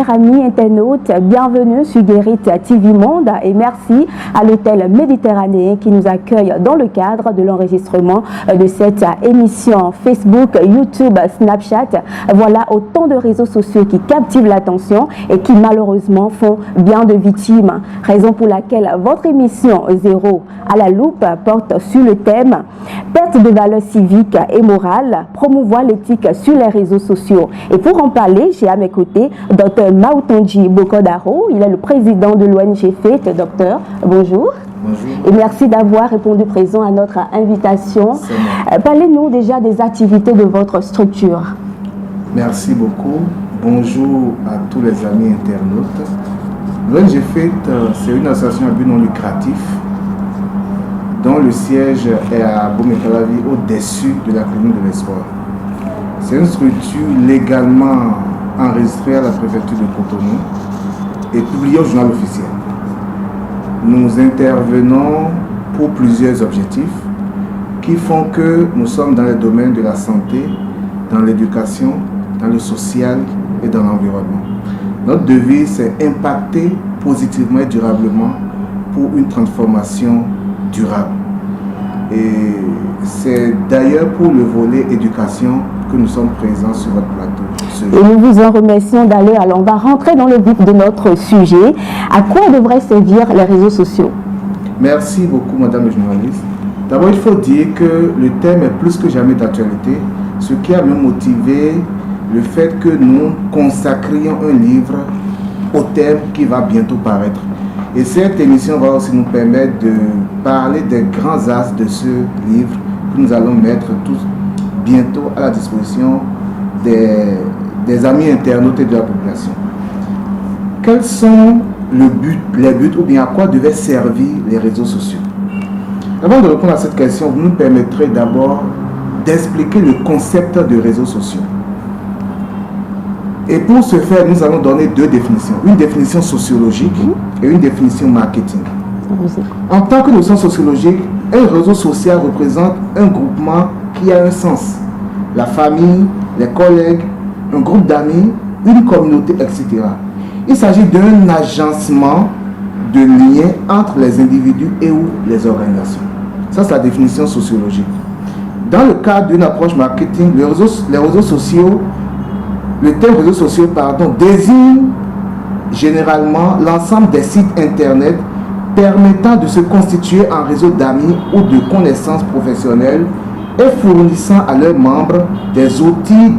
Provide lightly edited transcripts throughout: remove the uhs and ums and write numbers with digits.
chers amis internautes, bienvenue sur Guérit TV Monde et merci à l'hôtel méditerranéen qui nous accueille dans le cadre de l'enregistrement de cette émission. Facebook, YouTube, Snapchat, voilà autant de réseaux sociaux qui captivent l'attention et qui malheureusement font bien de victimes. Raison pour laquelle votre émission Zéro à la loupe porte sur le thème perte de valeurs civiques et morales, promouvoir l'éthique sur les réseaux sociaux. Et pour en parler, j'ai à mes côtés Dr Maoutonji Bokodaro. Il est le président de l'ONG FAIT. Docteur, bonjour. Bonjour. Et merci d'avoir répondu présent à notre invitation. Parlez-nous déjà des activités de votre structure. Merci beaucoup. Bonjour à tous les amis internautes. L'ONG FAIT, c'est une association à but non lucratif dont le siège est à Boumekalavi, au-dessus de la clinique de l'espoir. C'est une structure légalement enregistrée à la préfecture de Cotonou et publiée au journal officiel. Nous intervenons pour plusieurs objectifs qui font que nous sommes dans les domaines de la santé, dans l'éducation, dans le social et dans l'environnement. Notre devise, c'est impacter positivement et durablement pour une transformation durable. Et c'est d'ailleurs pour le volet éducation que nous sommes présents sur votre plateau. Et nous vous en remercions d'aller. Alors on va rentrer dans le vif de notre sujet. À quoi devraient servir les réseaux sociaux? Merci beaucoup, madame la journaliste. D'abord, il faut dire que le thème est plus que jamais d'actualité, ce qui a même motivé le fait que nous consacrions un livre au thème qui va bientôt paraître. Et cette émission va aussi nous permettre de parler des grands axes de ce livre que nous allons mettre tous bientôt à la disposition des amis internautes et de la population. Quels sont les buts ou bien à quoi devaient servir les réseaux sociaux? Avant de répondre à cette question, vous nous permettrez d'abord d'expliquer le concept de réseaux sociaux. Et pour ce faire, nous allons donner deux définitions. Une définition sociologique et une définition marketing. En tant que notion sociologique, un réseau social représente un groupement qui a un sens. La famille, les collègues, un groupe d'amis, une communauté, etc. Il s'agit d'un agencement de liens entre les individus et ou les organisations. Ça, c'est la définition sociologique. Dans le cadre d'une approche marketing, les réseaux sociaux, le terme réseaux sociaux, désigne généralement l'ensemble des sites internet permettant de se constituer en réseau d'amis ou de connaissances professionnelles et fournissant à leurs membres des outils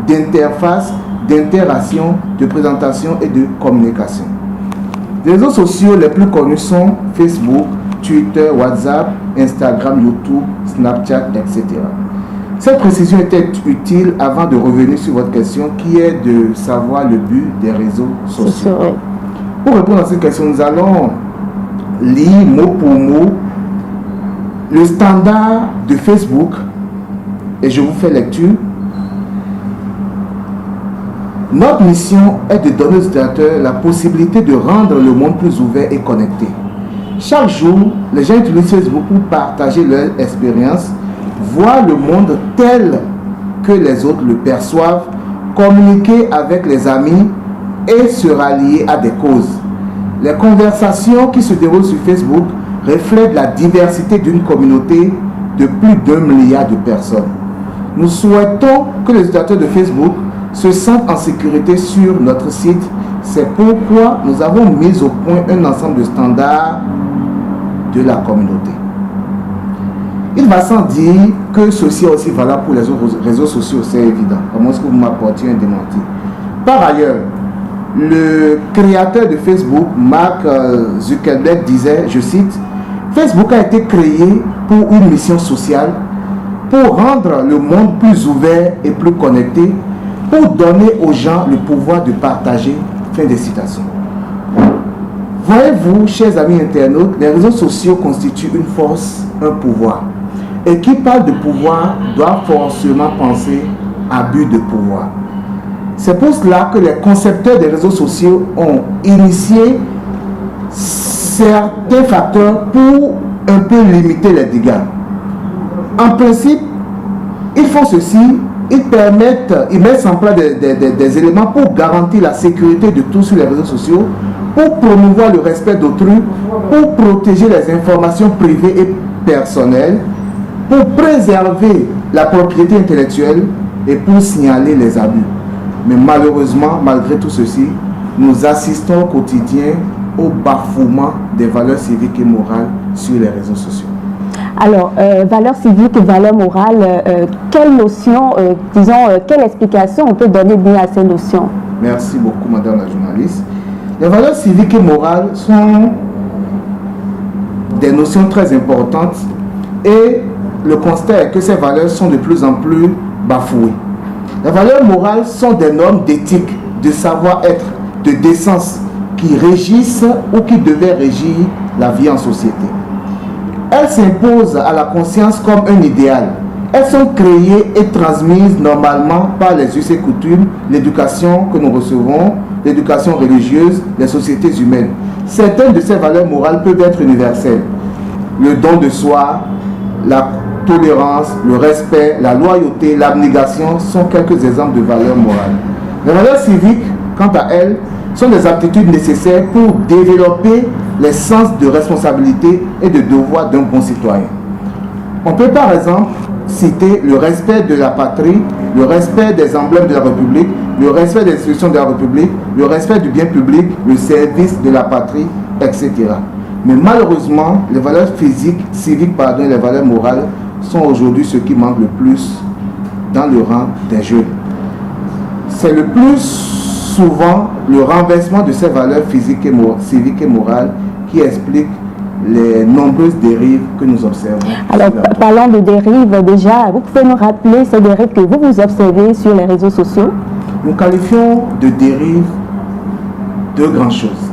d'interface, d'interaction, de présentation et de communication. Les réseaux sociaux les plus connus sont Facebook, Twitter, WhatsApp, Instagram, YouTube, Snapchat, etc. Cette précision était utile avant de revenir sur votre question qui est de savoir le but des réseaux sociaux. Pour répondre à cette question, nous allons lire mot pour mot le standard de Facebook et je vous fais lecture. Notre mission est de donner aux utilisateurs la possibilité de rendre le monde plus ouvert et connecté. Chaque jour, les gens utilisent Facebook pour partager leur expérience, voir le monde tel que les autres le perçoivent, communiquer avec les amis et se rallier à des causes. Les conversations qui se déroulent sur Facebook reflètent la diversité d'une communauté de plus d'1 milliard de personnes. Nous souhaitons que les utilisateurs de Facebook se sentent en sécurité sur notre site. C'est pourquoi nous avons mis au point un ensemble de standards de la communauté. Il va sans dire que ceci est aussi valable pour les autres réseaux sociaux, c'est évident. À moins que vous m'apportiez un démenti. Par ailleurs, le créateur de Facebook, Mark Zuckerberg, disait, je cite, « Facebook a été créé pour une mission sociale, pour rendre le monde plus ouvert et plus connecté, pour donner aux gens le pouvoir de partager. » Fin de citation. Voyez-vous, chers amis internautes, les réseaux sociaux constituent une force, un pouvoir. Et qui parle de pouvoir doit forcément penser à but de pouvoir. C'est pour cela que les concepteurs des réseaux sociaux ont initié certains facteurs pour un peu limiter les dégâts. En principe, ils font ceci ils mettent en place des éléments pour garantir la sécurité de tous sur les réseaux sociaux, pour promouvoir le respect d'autrui, pour protéger les informations privées et personnelles, pour préserver la propriété intellectuelle et pour signaler les abus. Mais malheureusement, malgré tout ceci, nous assistons au quotidien au bafouement des valeurs civiques et morales sur les réseaux sociaux. Alors, valeurs civiques et valeurs morales, quelle notion, quelle explication on peut donner bien à ces notions? Merci beaucoup, madame la journaliste. Les valeurs civiques et morales sont des notions très importantes et le constat est que ces valeurs sont de plus en plus bafouées. Les valeurs morales sont des normes d'éthique, de savoir-être, de décence qui régissent ou qui devaient régir la vie en société. Elles s'imposent à la conscience comme un idéal. Elles sont créées et transmises normalement par les us et coutumes, l'éducation que nous recevons, l'éducation religieuse, les sociétés humaines. Certaines de ces valeurs morales peuvent être universelles. Le don de soi, la tolérance, le respect, la loyauté, l'abnégation sont quelques exemples de valeurs morales. Les valeurs civiques, quant à elles, sont des aptitudes nécessaires pour développer les sens de responsabilité et de devoir d'un bon citoyen. On peut par exemple citer le respect de la patrie, le respect des emblèmes de la République, le respect des institutions de la République, le respect du bien public, le service de la patrie, etc. Mais malheureusement, les valeurs civiques et les valeurs morales sont aujourd'hui ce qui manque le plus dans le rang des jeunes. C'est le plus souvent le renversement de ces valeurs civiques et morales qui explique les nombreuses dérives que nous observons. Alors, parlant de dérives, déjà, vous pouvez nous rappeler ces dérives que vous observez sur les réseaux sociaux? Nous qualifions de dérives deux grandes choses.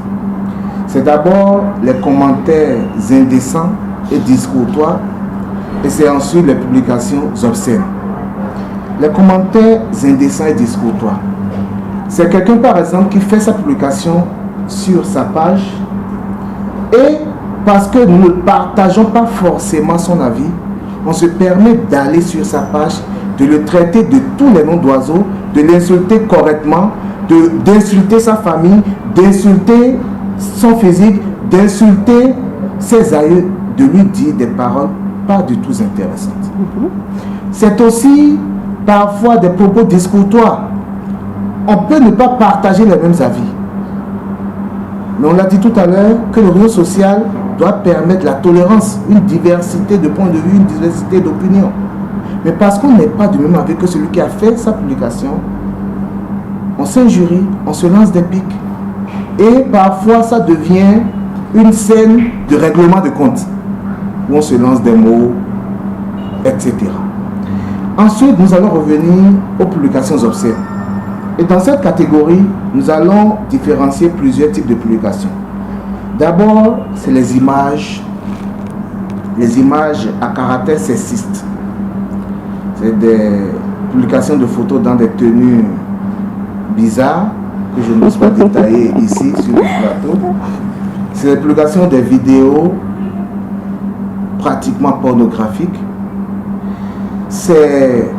C'est d'abord les commentaires indécents et discourtois, et c'est ensuite les publications obscènes. Les commentaires indécents et discourtois. C'est quelqu'un, par exemple, qui fait sa publication sur sa page et parce que nous ne partageons pas forcément son avis, on se permet d'aller sur sa page, de le traiter de tous les noms d'oiseaux, de l'insulter correctement, d'insulter sa famille, d'insulter son physique, d'insulter ses aïeux, de lui dire des paroles pas du tout intéressantes. C'est aussi parfois des propos discourtois. On peut ne pas partager les mêmes avis. Mais on l'a dit tout à l'heure que le réseau social doit permettre la tolérance, une diversité de points de vue, une diversité d'opinions. Mais parce qu'on n'est pas du même avis que celui qui a fait sa publication, on s'injurie, on se lance des piques. Et parfois, ça devient une scène de règlement de compte, où on se lance des mots, etc. Ensuite, nous allons revenir aux publications obscènes. Et dans cette catégorie, nous allons différencier plusieurs types de publications. D'abord, c'est les images à caractère sexiste. C'est des publications de photos dans des tenues bizarres que je n'ose pas détailler ici sur le plateau. C'est des publications des vidéos pratiquement pornographiques. C'est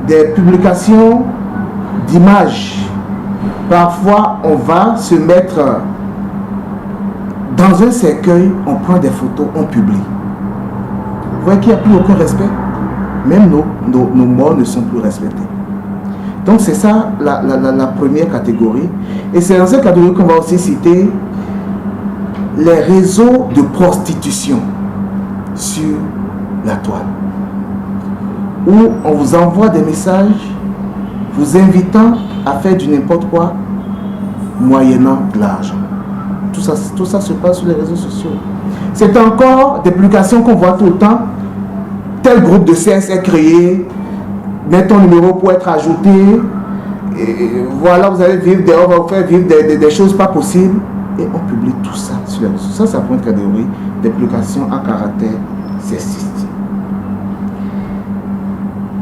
des publications d'images. Parfois, on va se mettre dans un cercueil, on prend des photos, on publie. Vous voyez qu'il n'y a plus aucun respect. Même nos morts ne sont plus respectés. Donc c'est ça la première catégorie. Et c'est dans cette catégorie qu'on va aussi citer les réseaux de prostitution sur la toile. Où on vous envoie des messages vous invitant à faire du n'importe quoi moyennant de l'argent. Tout ça se passe sur les réseaux sociaux. C'est encore des publications qu'on voit tout le temps. Tel groupe de CS est créé, mets ton numéro pour être ajouté. Et voilà, vous allez vivre, on va vous faire vivre des choses pas possibles. Et on publie tout ça sur les réseaux sociaux. Ça, c'est la première catégorie des publications à caractère sexiste.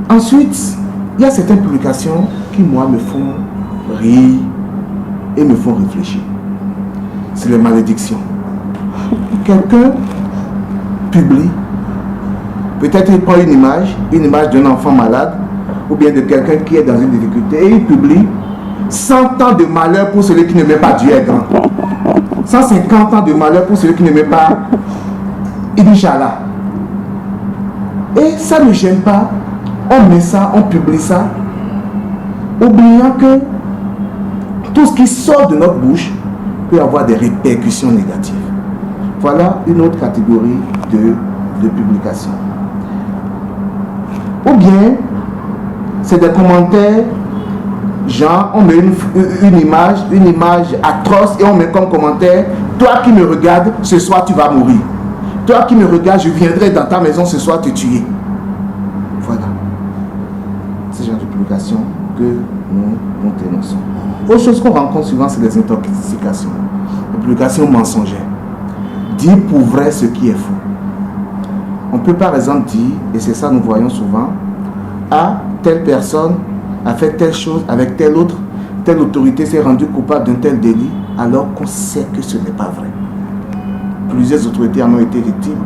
Ensuite, il y a certaines publications qui, moi, me font rire et me font réfléchir. C'est les malédictions. Quelqu'un publie, peut-être il prend une image d'un enfant malade, ou bien de quelqu'un qui est dans une difficulté, et il publie 100 ans de malheur pour celui qui ne met pas Dieu est grand. 150 ans de malheur pour celui qui ne met pas Inch'Allah. Et ça ne gêne pas. On met ça, on publie ça, oubliant que tout ce qui sort de notre bouche peut avoir des répercussions négatives. Voilà une autre catégorie de publication. Ou bien, c'est des commentaires, genre, on met une image atroce et on met comme commentaire, toi qui me regardes, ce soir tu vas mourir. Toi qui me regardes, je viendrai dans ta maison ce soir te tuer. Voilà. C'est ce genre de publication que nous dénonçons. Autre chose qu'on rencontre souvent, c'est les intoxications. Les publications mensongères. Dire pour vrai ce qui est faux. On peut par exemple dire, et c'est ça que nous voyons souvent, telle personne a fait telle chose avec telle autre, telle autorité s'est rendue coupable d'un tel délit, alors qu'on sait que ce n'est pas vrai. Plusieurs autorités en ont été victimes.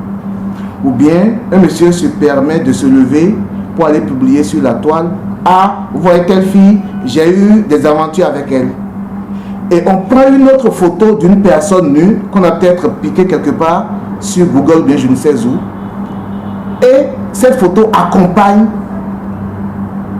Ou bien, un monsieur se permet de se lever pour aller publier sur la toile, vous voyez telle fille, j'ai eu des aventures avec elle. Et on prend une autre photo d'une personne nue, qu'on a peut-être piqué quelque part sur Google, bien je ne sais où. Et cette photo accompagne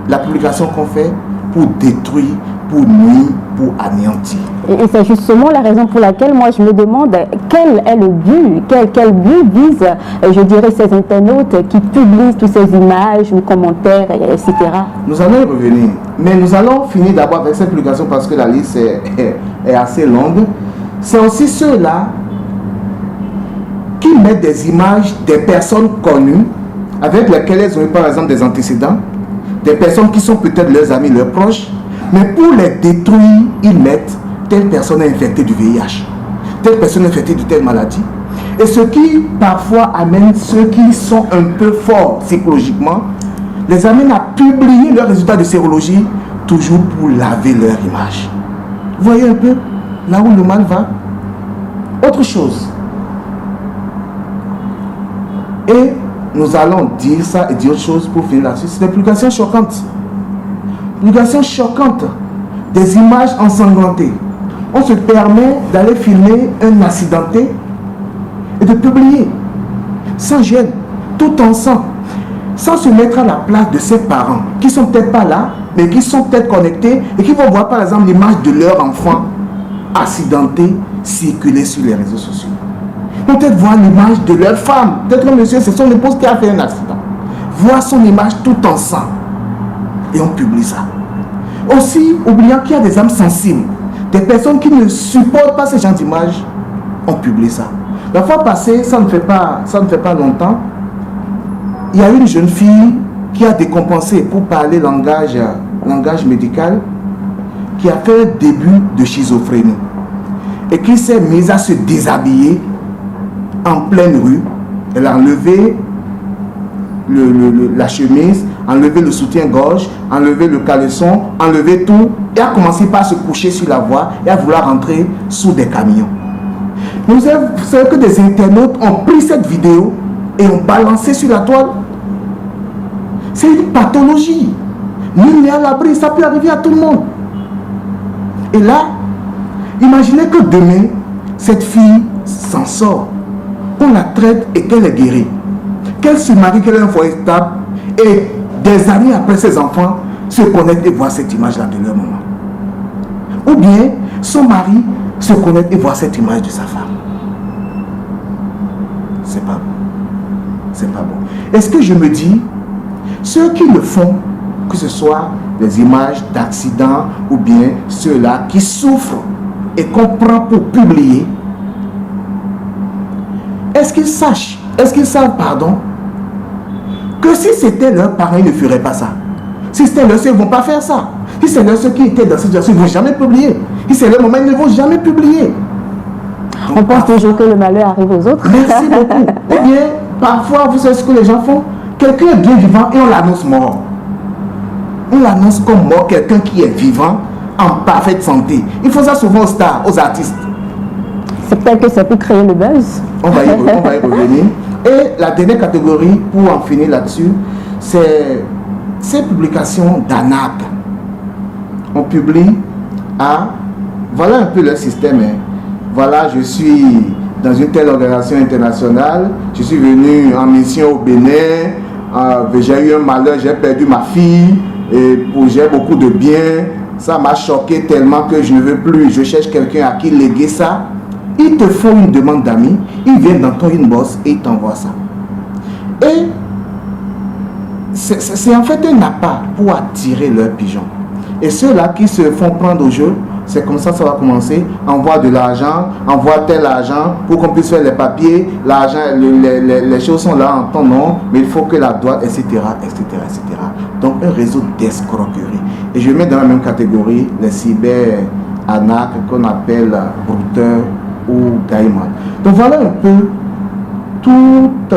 la publication qu'on fait pour détruire, pour nuire, pour anéantir. Et c'est justement la raison pour laquelle moi je me demande quel est le but, quel but vise, je dirais, ces internautes qui publient toutes ces images ou commentaires, etc. Nous allons y revenir, mais nous allons finir d'abord avec cette publication parce que la liste est assez longue. C'est aussi ceux-là qui mettent des images des personnes connues avec lesquelles elles ont eu par exemple des antécédents, des personnes qui sont peut-être leurs amis, leurs proches, mais pour les détruire, ils mettent telle personne est infectée du VIH, telle personne est infectée de telle maladie. Et ce qui parfois amène ceux qui sont un peu forts psychologiquement, les amène à publier leurs résultats de sérologie, toujours pour laver leur image. Vous voyez un peu là où le mal va. Autre chose. Et nous allons dire ça et dire autre chose pour finir là-dessus. C'est des publications choquantes. Publications choquantes. Des images ensanglantées. On se permet d'aller filmer un accidenté et de publier. Sans gêne. Tout en sang. Sans se mettre à la place de ses parents. Qui sont peut-être pas là, mais qui sont peut-être connectés et qui vont voir par exemple l'image de leur enfant accidenté circuler sur les réseaux sociaux. Peut-être voir l'image de leur femme. Peut-être que monsieur, c'est son épouse qui a fait un accident. Voir son image tout en sang. Et on publie ça. Aussi, oubliant qu'il y a des âmes sensibles. Des personnes qui ne supportent pas ce genre d'image. On publie ça. La fois passée, ça ne fait pas longtemps. Il y a une jeune fille qui a décompensé pour parler langage médical. Qui a fait un début de schizophrénie. Et qui s'est mise à se déshabiller en pleine rue. Elle a enlevé la chemise, enlevé le soutien-gorge, enlevé le caleçon, enlevé tout et a commencé par se coucher sur la voie et à vouloir rentrer sous des camions. Vous savez que des internautes ont pris cette vidéo et ont balancé sur la toile. C'est une pathologie. Nul n'est à l'abri, ça peut arriver à tout le monde. Et là, imaginez que demain, cette fille s'en sort. On la traite et qu'elle est guérie. Qu'elle se marie, qu'elle ait un foyer stable. Et des années après, ses enfants se connectent et voient cette image-là de leur maman. Ou bien, son mari se connecte et voit cette image de sa femme. C'est pas bon. C'est pas bon. Est-ce que je me dis, ceux qui le font, que ce soit des images d'accidents ou bien ceux-là qui souffrent et qu'on prend pour publier, est-ce qu'ils savent, que si c'était leurs parents, ils ne feraient pas ça. Si c'était leurs soeurs, ils ne vont pas faire ça. Si c'est leurs soeurs qui étaient dans cette situation, ils ne vont jamais publier. Si c'est leur moment, ils ne vont jamais publier. Donc, on pense toujours que le malheur arrive aux autres. Merci beaucoup. Ou bien, parfois, vous savez ce que les gens font? Quelqu'un est bien vivant et on l'annonce mort. On l'annonce comme mort, quelqu'un qui est vivant, en parfaite santé. Il faut ça souvent aux stars, aux artistes. C'est peut-être que c'est pour créer le buzz. On va y revenir. Et la dernière catégorie, pour en finir là-dessus, c'est ces publications d'ANAC, on publie voilà un peu le système. Hein. Voilà, je suis dans une telle organisation internationale, je suis venu en mission au Bénin, j'ai eu un malheur, j'ai perdu ma fille, et j'ai beaucoup de biens, ça m'a choqué tellement que je ne veux plus, je cherche quelqu'un à qui léguer ça. Ils te font une demande d'amis, ils viennent dans ton inbox et ils t'envoient ça. Et c'est en fait un appât pour attirer leurs pigeons. Et ceux-là qui se font prendre au jeu, c'est comme ça va commencer. Envoie de l'argent, envoie tel argent pour qu'on puisse faire les papiers. L'argent, les choses sont là en ton nom, mais il faut que la douane, etc., etc., etc. Donc un réseau d'escroquerie. Et je mets dans la même catégorie les cyber-ANAC qu'on appelle brouteurs ou gaiman. Donc voilà un peu toutes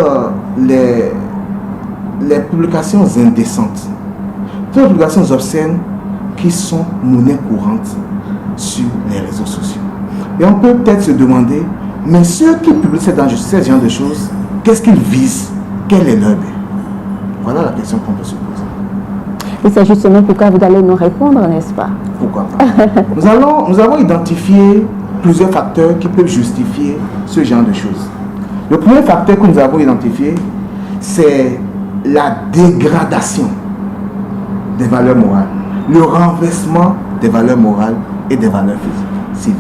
les publications indécentes, toutes les publications obscènes qui sont monnaie courante sur les réseaux sociaux. Et on peut peut-être se demander, mais ceux qui publient ce genre de choses, qu'est-ce qu'ils visent? Quel est leur but? Voilà la question qu'on peut se poser. Et c'est justement pourquoi vous allez nous répondre, n'est-ce pas? Pourquoi pas? Nous avons identifié plusieurs facteurs qui peuvent justifier ce genre de choses. Le premier facteur que nous avons identifié, c'est la dégradation des valeurs morales, le renversement des valeurs morales et des valeurs civiques.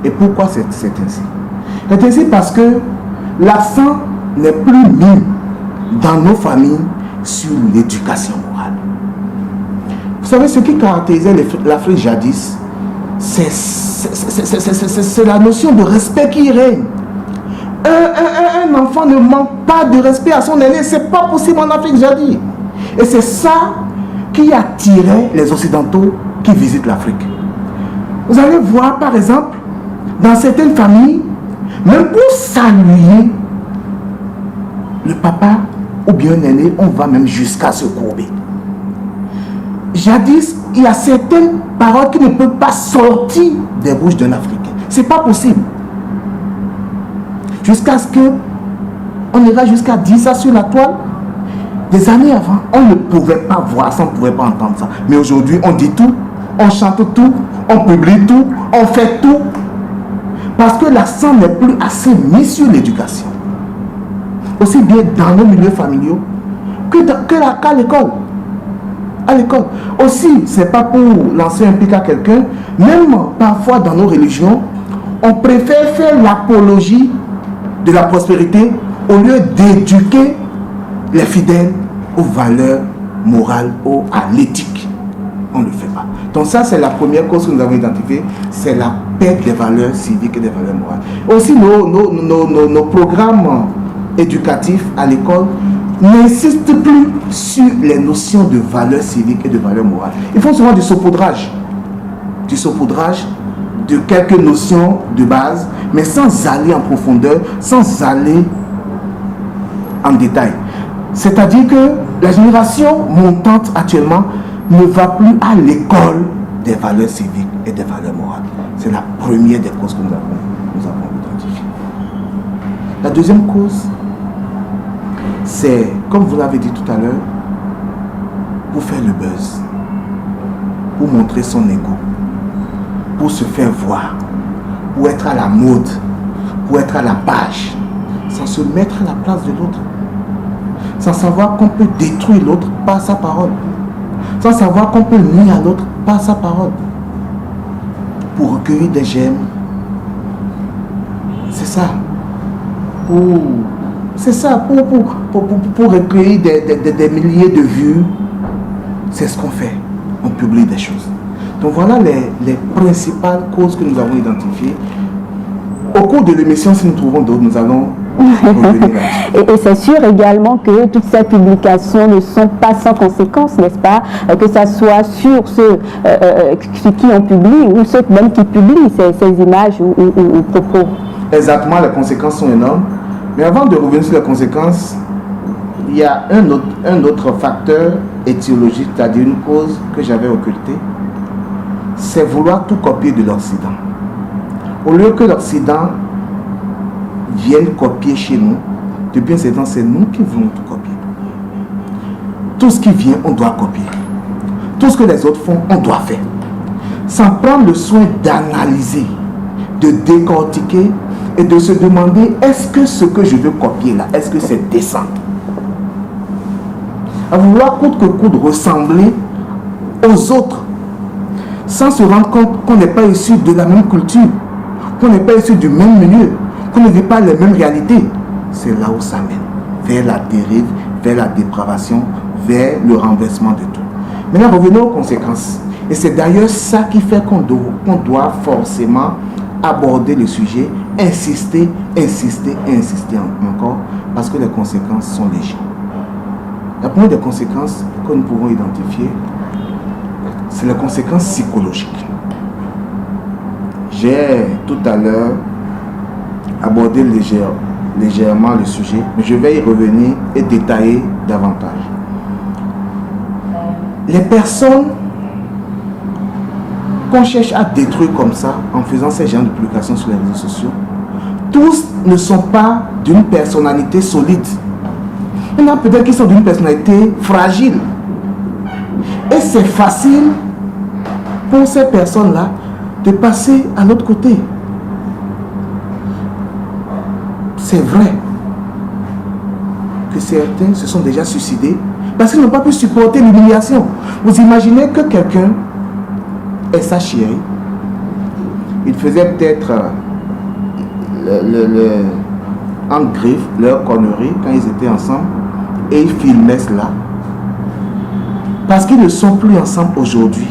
Et pourquoi c'est ainsi? C'est ainsi parce que l'accent n'est plus mis dans nos familles sur l'éducation morale. Vous savez, ce qui caractérisait l'Afrique jadis, c'est la notion de respect qui règne. Un enfant ne manque pas de respect à son aîné, c'est pas possible en Afrique jadis. Et c'est ça qui attirait les Occidentaux qui visitent l'Afrique. Vous allez voir, par exemple, dans certaines familles, même pour saluer le papa ou bien un aîné, on va même jusqu'à se courber. Jadis, il y a certaines paroles qui ne peuvent pas sortir des bouches d'un Africain. C'est pas possible. Jusqu'à ce que on ira jusqu'à dire ça sur la toile. Des années avant, on ne pouvait pas voir ça, on ne pouvait pas entendre ça. Mais aujourd'hui, on dit tout, on chante tout, on publie tout, on fait tout. Parce que l'accent n'est plus assez mis sur l'éducation. Aussi bien dans nos milieux familiaux qu'à l'école. À l'école. Aussi, c'est pas pour lancer un pic à quelqu'un, même parfois dans nos religions, on préfère faire l'apologie de la prospérité au lieu d'éduquer les fidèles aux valeurs morales ou à l'éthique. On ne le fait pas. Donc ça, c'est la première cause que nous avons identifiée, c'est la perte des valeurs civiques et des valeurs morales. Aussi, nos programmes éducatifs à l'école n'insistent plus sur les notions de valeurs civiques et de valeurs morales. Ils font souvent du saupoudrage de quelques notions de base, mais sans aller en profondeur, sans aller en détail. C'est-à-dire que la génération montante actuellement ne va plus à l'école des valeurs civiques et des valeurs morales. C'est la première des causes que nous avons identifiées. La deuxième cause, c'est, comme vous l'avez dit tout à l'heure, pour faire le buzz, pour montrer son ego, pour se faire voir, pour être à la mode, pour être à la page, sans se mettre à la place de l'autre, sans savoir qu'on peut détruire l'autre par sa parole, sans savoir qu'on peut nuire à l'autre par sa parole, pour recueillir des j'aime. C'est ça. Pour recueillir des milliers de vues. C'est ce qu'on fait. On publie des choses. Donc voilà les principales causes que nous avons identifiées. Au cours de l'émission, si nous trouvons d'autres, nous allons revenir là-dessus. Et c'est sûr également que toutes ces publications ne sont pas sans conséquences, n'est-ce pas? Que ce soit sur ceux qui en publient ou ceux même qui publient ces images ou propos. Exactement, les conséquences sont énormes. Mais avant de revenir sur les conséquences, il y a un autre facteur étiologique, c'est-à-dire une cause que j'avais occultée, c'est vouloir tout copier de l'Occident. Au lieu que l'Occident vienne copier chez nous, depuis un certain temps, c'est nous qui voulons tout copier. tout ce qui vient, on doit copier. Tout ce que les autres font, on doit faire. Sans prendre le soin d'analyser, de décortiquer et de se demander, est-ce que ce que je veux copier là, est-ce que c'est décent? À vouloir coûte que coûte ressembler aux autres, sans se rendre compte qu'on n'est pas issu de la même culture, qu'on n'est pas issu du même milieu, qu'on ne vit pas les mêmes réalités. C'est là où ça mène, vers la dérive, vers la dépravation, vers le renversement de tout. Maintenant, revenons aux conséquences. Et c'est d'ailleurs ça qui fait qu'on doit forcément aborder le sujet, insister encore, parce que les conséquences sont légion. La première des conséquences que nous pouvons identifier, c'est les conséquences psychologiques. J'ai tout à l'heure abordé légèrement le sujet, mais je vais y revenir et détailler davantage. Les personnes qu'on cherche à détruire comme ça, en faisant ces genres de publications sur les réseaux sociaux, tous ne sont pas d'une personnalité solide. Il y en a peut-être qui sont d'une personnalité fragile. Et c'est facile pour ces personnes-là de passer à l'autre côté. C'est vrai que certains se sont déjà suicidés parce qu'ils n'ont pas pu supporter l'humiliation. Vous imaginez que quelqu'un est sa chérie. Il faisait peut-être en griffe leur connerie quand ils étaient ensemble et ils filmaient cela. Parce qu'ils ne sont plus ensemble aujourd'hui.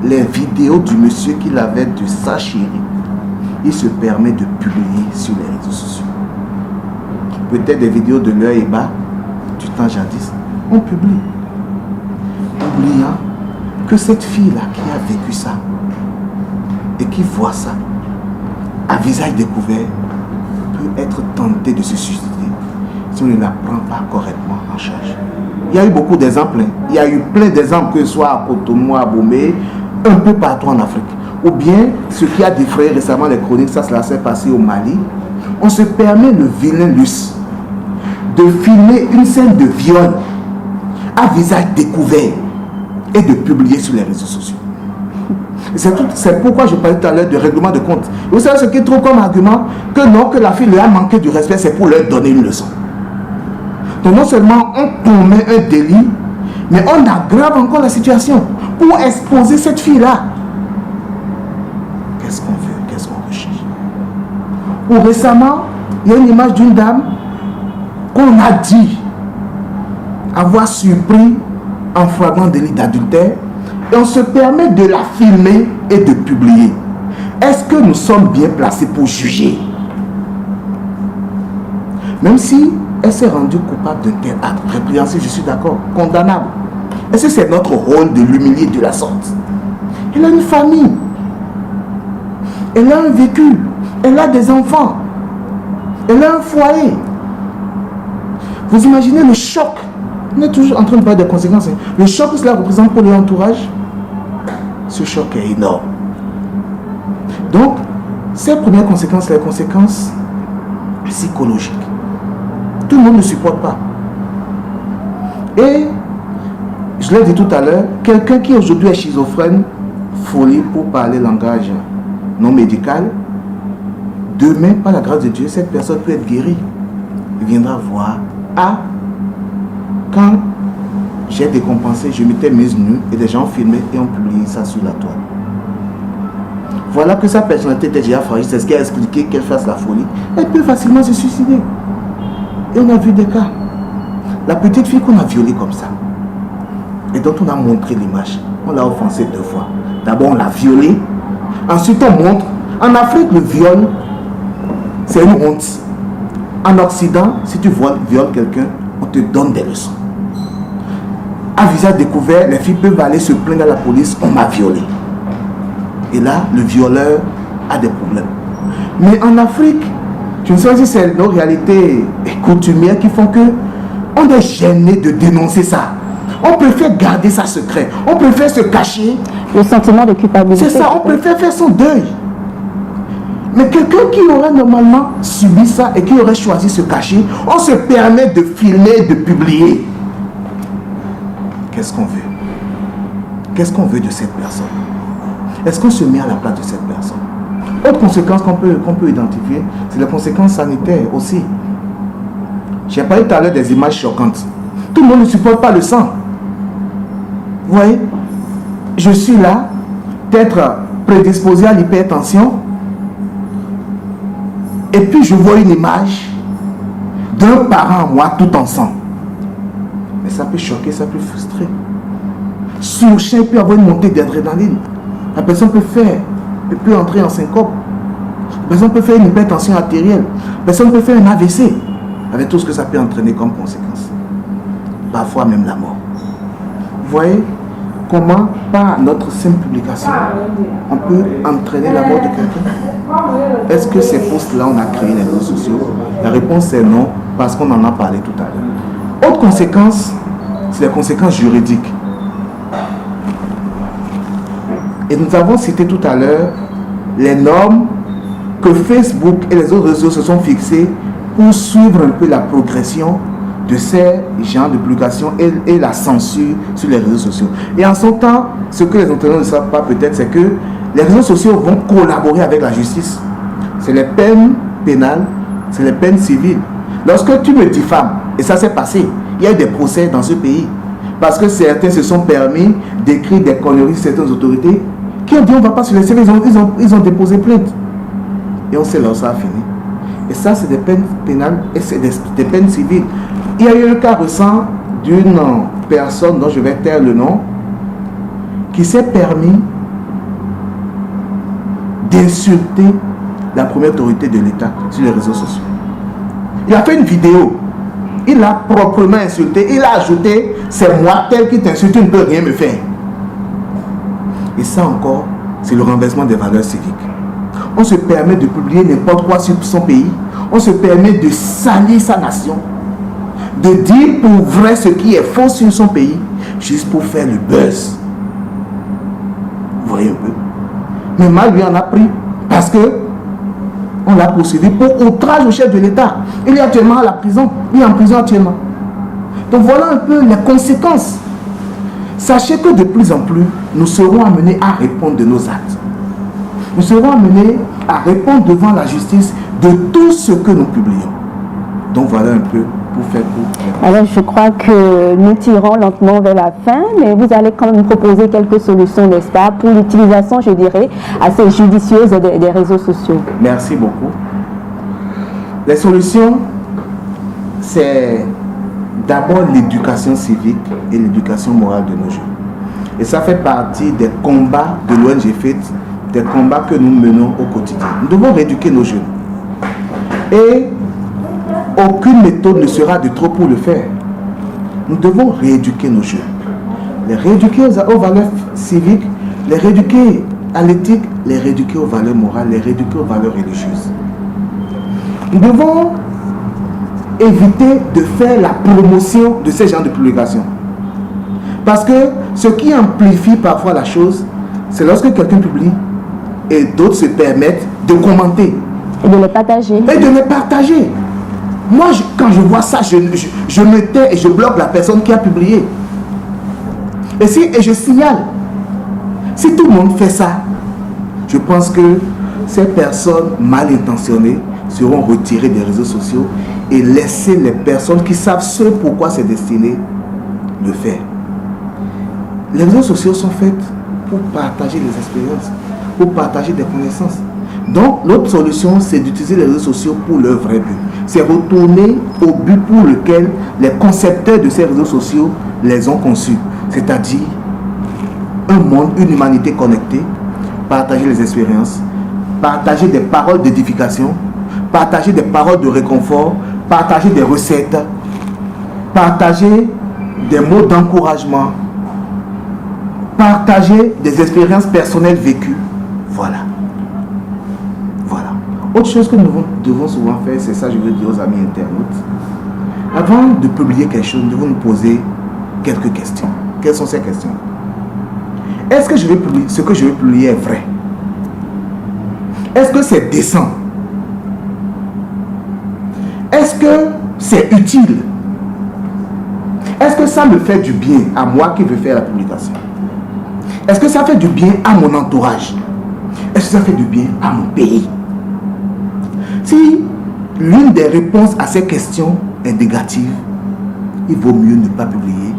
Les vidéos du monsieur qu'il avait de sa chérie, il se permet de publier sur les réseaux sociaux. Peut-être des vidéos de leur et bas du temps jadis. On publie. Oubliant que cette fille-là qui a vécu ça et qui voit ça à visage découvert peut être tentée de se suicider si on ne la prend pas correctement en charge. Il y a eu beaucoup d'exemples. Il y a eu plein d'exemples, que ce soit à Cotonou, à Bomé, un peu partout en Afrique. Ou bien, ce qui a défrayé récemment les chroniques, ça s'est passé au Mali. On se permet le vilain luxe de filmer une scène de viol à visage découvert et de publier sur les réseaux sociaux. C'est pourquoi je parlais tout à l'heure de règlement de compte. Vous savez ce qu'ils trouvent comme argument? Que non, que la fille lui a manqué du respect, c'est pour leur donner une leçon. Donc non seulement on commet un délit, mais on aggrave encore la situation pour exposer cette fille-là. Qu'est-ce qu'on veut? Qu'est-ce qu'on recherche? Ou récemment, il y a une image d'une dame qu'on a dit avoir surpris en flagrant délit d'adultère et on se permet de la filmer et de publier. Est-ce que nous sommes bien placés pour juger? Même si elle s'est rendue coupable de tel acte répréhensible, je suis d'accord, condamnable. Est-ce que c'est notre rôle de l'humilier de la sorte? Elle a une famille, elle a un vécu, elle a des enfants, elle a un foyer. Vous imaginez le choc? On est toujours en train de parler des conséquences. Le choc que cela représente pour l'entourage, ce choc est énorme. Donc, ces premières conséquences, les conséquences psychologiques. Tout le monde ne supporte pas. Et, je l'ai dit tout à l'heure, quelqu'un qui aujourd'hui est schizophrène, folie pour parler langage non médical, demain, par la grâce de Dieu, cette personne peut être guérie. Il viendra voir, quand j'ai décompensé, je m'étais mise nue et des gens filmaient et ont publié ça sur la toile. Voilà que sa personnalité était déjà fragile, c'est ce qui a expliqué qu'elle fasse la folie. Elle peut facilement se suicider. Et on a vu des cas. La petite fille qu'on a violée comme ça, et dont on a montré l'image, on l'a offensée 2 fois. D'abord on l'a violée, ensuite on montre. En Afrique, le viol, c'est une honte. En Occident, si tu violes quelqu'un, on te donne des leçons. À visage découvert, les filles peuvent aller se plaindre à la police, on m'a violé. Et là, le violeur a des problèmes. Mais en Afrique, je ne sais pas si c'est nos réalités coutumières qui font que on est gêné de dénoncer ça. On préfère garder ça secret. On préfère se cacher. Le sentiment de culpabilité. C'est ça, on préfère faire son deuil. Mais quelqu'un qui aurait normalement subi ça et qui aurait choisi de se cacher, on se permet de filmer, de publier. Qu'est-ce qu'on veut? Qu'est-ce qu'on veut de cette personne? Est-ce qu'on se met à la place de cette personne? Autre conséquence qu'on peut identifier, c'est les conséquences sanitaires aussi. J'ai parlé tout à l'heure des images choquantes. Tout le monde ne supporte pas le sang. Vous voyez? Je suis là, peut-être prédisposé à l'hypertension, et puis je vois une image d'un parent à moi tout en sang. Mais ça peut choquer, ça peut frustrer. Sur le champ, il peut y avoir une montée d'adrénaline. La personne peut entrer en syncope. La personne peut faire une hypertension artérielle. La personne peut faire un AVC, avec tout ce que ça peut entraîner comme conséquence. Parfois même la mort. Vous voyez comment, par notre simple publication, on peut entraîner la mort de quelqu'un? Est-ce que c'est pour cela qu'on a créé les réseaux sociaux? La réponse est non, parce qu'on en a parlé tout à l'heure. Autre conséquence, c'est les conséquences juridiques. Et nous avons cité tout à l'heure les normes que Facebook et les autres réseaux se sont fixées pour suivre un peu la progression de ces genres de publications et la censure sur les réseaux sociaux. Et en son temps, ce que les internautes ne savent pas peut-être, c'est que les réseaux sociaux vont collaborer avec la justice. C'est les peines pénales, c'est les peines civiles. Lorsque tu me diffames, et ça s'est passé, il y a eu des procès dans ce pays, parce que certains se sont permis d'écrire des conneries sur certaines autorités, qui ont dit on ne va pas se laisser, ils ont déposé plainte. Et on sait là où ça a fini. Et ça, c'est des peines pénales et c'est des peines civiles. Il y a eu un cas récent d'une personne dont je vais taire le nom, qui s'est permis d'insulter la première autorité de l'État sur les réseaux sociaux. Il a fait une vidéo. Il a proprement insulté. Il a ajouté, c'est moi tel qui t'insulte, tu ne peux rien me faire. Et ça encore, c'est le renversement des valeurs civiques. On se permet de publier n'importe quoi sur son pays. On se permet de salir sa nation. De dire pour vrai ce qui est faux sur son pays, juste pour faire le buzz. Vous voyez un peu. Mais mal lui en a pris parce que on l'a poursuivi pour outrage au chef de l'État. Il est actuellement à la prison. Il est en prison actuellement. Donc voilà un peu les conséquences. Sachez que de plus en plus, nous serons amenés à répondre de nos actes. Nous serons amenés à répondre devant la justice de tout ce que nous publions. Donc voilà un peu pour faire court. Alors je crois que nous tirons lentement vers la fin, mais vous allez quand même proposer quelques solutions, n'est-ce pas, pour l'utilisation, je dirais, assez judicieuse des réseaux sociaux. Merci beaucoup. Les solutions, c'est d'abord l'éducation civique et l'éducation morale de nos jeunes. Et ça fait partie des combats de l'ONG FIT, des combats que nous menons au quotidien. Nous devons rééduquer nos jeunes. Et aucune méthode ne sera de trop pour le faire. Nous devons rééduquer nos jeunes. Les rééduquer aux valeurs civiques, les rééduquer à l'éthique, les rééduquer aux valeurs morales, les rééduquer aux valeurs religieuses. Nous devons éviter de faire la promotion de ces genres de publications. Parce que ce qui amplifie parfois la chose, c'est lorsque quelqu'un publie et d'autres se permettent de commenter. Et de les partager. Et de les partager. Moi, quand je vois ça, je me tais et je bloque la personne qui a publié. Et je signale. Si tout le monde fait ça, je pense que ces personnes mal intentionnées seront retirées des réseaux sociaux et laisser les personnes qui savent ce pourquoi c'est destiné le faire. Les réseaux sociaux sont faits pour partager des expériences, pour partager des connaissances. Donc, l'autre solution, c'est d'utiliser les réseaux sociaux pour leur vrai but. C'est retourner au but pour lequel les concepteurs de ces réseaux sociaux les ont conçus. C'est-à-dire un monde, une humanité connectée, partager les expériences, partager des paroles d'édification, partager des paroles de réconfort, partager des recettes, partager des mots d'encouragement, partager des expériences personnelles vécues. Voilà. Voilà. Autre chose que nous devons souvent faire, c'est ça, je veux dire aux amis internautes. Avant de publier quelque chose, nous devons nous poser quelques questions. Quelles sont ces questions? Est-ce que ce que je vais publier est vrai? Est-ce que c'est décent? Est-ce que c'est utile? Est-ce que ça me fait du bien à moi qui veux faire la publication? Est-ce que ça fait du bien à mon entourage? Est-ce que ça fait du bien à mon pays? Si l'une des réponses à ces questions est négative, il vaut mieux ne pas publier.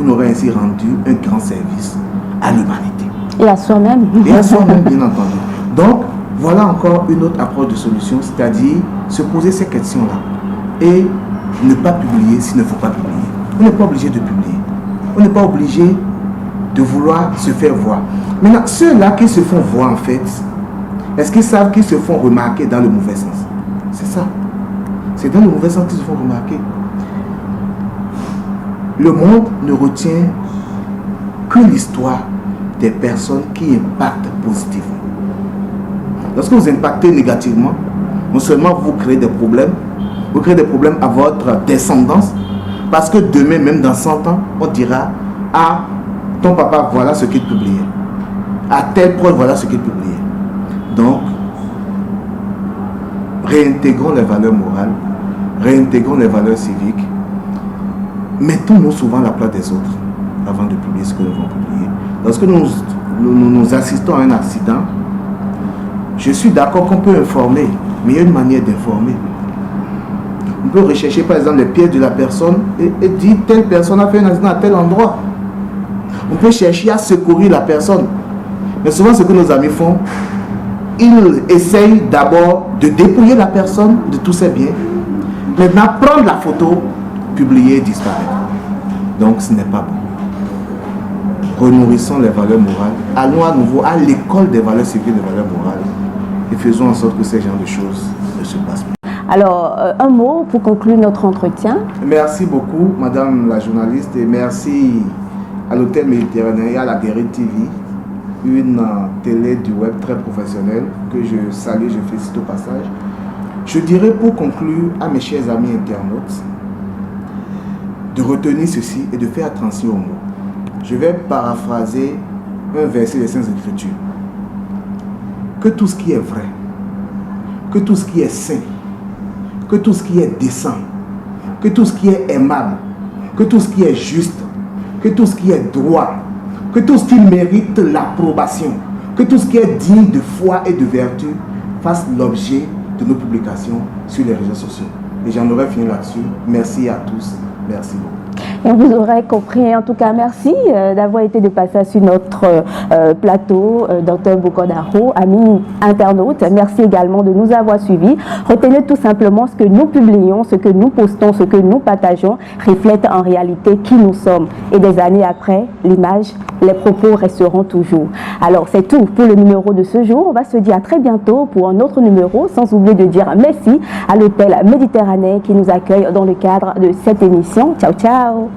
On aurait ainsi rendu un grand service à l'humanité. Et à soi-même. Et à soi-même, bien entendu. Donc, voilà encore une autre approche de solution, c'est-à-dire se poser ces questions-là et ne pas publier s'il ne faut pas publier. On n'est pas obligé de publier. On n'est pas obligé de vouloir se faire voir. Maintenant, ceux-là qui se font voir, en fait, est-ce qu'ils savent qu'ils se font remarquer dans le mauvais sens? C'est ça. C'est dans le mauvais sens qu'ils se font remarquer. Le monde ne retient que l'histoire des personnes qui impactent positivement. Lorsque vous impactez négativement, non seulement vous créez des problèmes, vous créez des problèmes à votre descendance, parce que demain, même dans 100 ans, on dira: ah, ton papa, voilà ce qu'il publiait. À tel point, voilà ce qu'il publiait. Donc, réintégrons les valeurs morales, réintégrons les valeurs civiques, mettons-nous souvent à la place des autres avant de publier ce que nous devons publier. Lorsque nous assistons à un accident, je suis d'accord qu'on peut informer, mais il y a une manière d'informer. On peut rechercher par exemple les pièces de la personne et dire: telle personne a fait un accident à tel endroit. On peut chercher à secourir la personne. Mais souvent ce que nos amis font, ils essayent d'abord de dépouiller la personne de tous ses biens. Maintenant, prendre la photo, publier et disparaître. Donc ce n'est pas bon. Renourrissons les valeurs morales. Allons à nouveau à l'école des valeurs civiques et des valeurs morales et faisons en sorte que ces genres de choses ne se passent pas. Alors, un mot pour conclure notre entretien. Merci beaucoup, madame la journaliste, et merci à l'Hôtel Méditerranéen et à la Guérite TV, une télé du web très professionnelle que je salue, je félicite au passage. Je dirais pour conclure à mes chers amis internautes de retenir ceci et de faire attention aux mots. Je vais paraphraser un verset des Saintes Écritures. Que tout ce qui est vrai, que tout ce qui est saint, que tout ce qui est décent, que tout ce qui est aimable, que tout ce qui est juste, que tout ce qui est droit, que tout ce qui mérite l'approbation, que tout ce qui est digne de foi et de vertu fasse l'objet de nos publications sur les réseaux sociaux. Et j'en aurais fini là-dessus. Merci à tous. Merci beaucoup. Et vous aurez compris, en tout cas, merci d'avoir été de passage sur notre plateau, Dr Bokodaro, amis internautes. Merci également de nous avoir suivis. Retenez tout simplement ce que nous publions, ce que nous postons, ce que nous partageons reflète en réalité qui nous sommes. Et des années après, l'image, les propos resteront toujours. Alors, c'est tout pour le numéro de ce jour. On va se dire à très bientôt pour un autre numéro, sans oublier de dire merci à l'Hôtel Méditerranéen qui nous accueille dans le cadre de cette émission. Ciao, ciao!